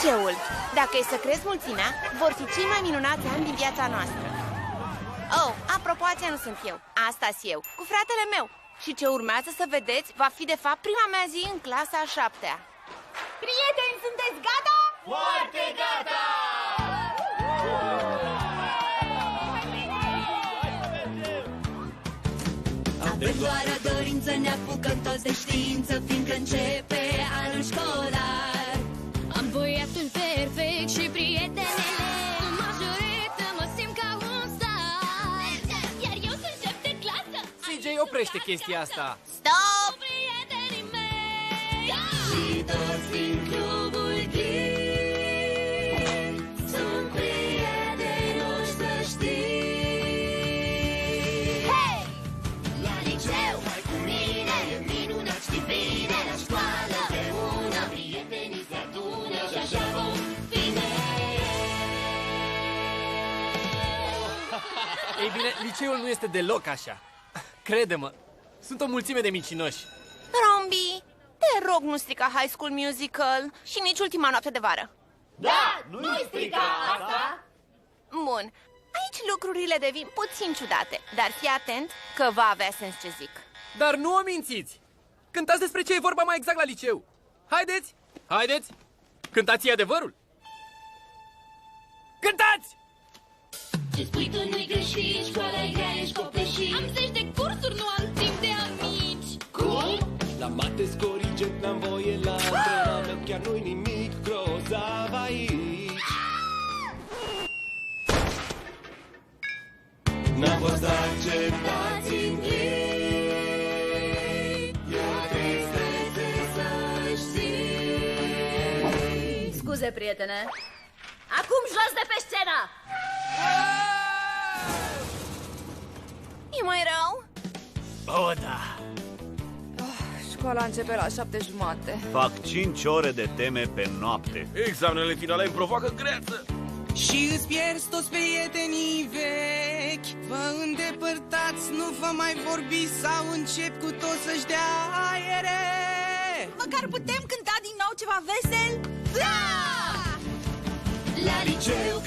Liceul. Dacă e să crezi mulțimea, vor fi cei mai minunați ani din viața noastră. Oh, apropo, aceea nu sunt eu. Asta-s eu, cu fratele meu. Și ce urmează să vedeți va fi de fapt prima mea zi în clasa a 7-a. Prieteni, sunteți gata? Foarte gata! Avem doar o dorință, ne apucăm toți de știință, fiindcă începe anul școlar. Am băiatul perfect și prietenele, în majorită mă simt ca un star. Iar eu sunt șef de clasă. CJ, oprește chestia asta. Stop! Prietenii mei Și toți din clubul Geek sunt prieteni noștri, să știi. Hei! La liceu, hai cu mine, e minunat, știi bine. La școală, împreună, prietenii se adună și așa vom fi Ei bine, liceul nu este deloc așa. Crede-mă, sunt o mulțime de mincinoși. Rombi, te rog, nu strica High School Musical și nici ultima noapte de vară. Da, nu-i strica asta! Bun, aici lucrurile devin puțin ciudate, dar fii atent că va avea sens ce zic. Dar nu o mințiți! Cântați despre ce e vorba mai exact la liceu. Haideți! Haideți! Cântați adevărul! Cântați! Ce spui tu nu-i greșit, școala e grea, ești copleșit. Am 10 de cursuri, nu am timp de amici. Cum? La mate scorigent n-am voie la antrenament, chiar nu-i nimic grozav aici. N-am fost acceptați în ghid, eu tristețe să știi. Scuze, prietene. Acum jos de pe scenă! E mai rău? O, da! Școala începe la 7:30. Fac 5 ore de teme pe noapte. Examenele finale îmi provoacă greață. Și îți pierzi toți prietenii vechi. Vă îndepărtați, nu vă mai vorbi sau încep cu toți să-și dea aere. Măcar putem cânta din nou ceva vesel? La liceu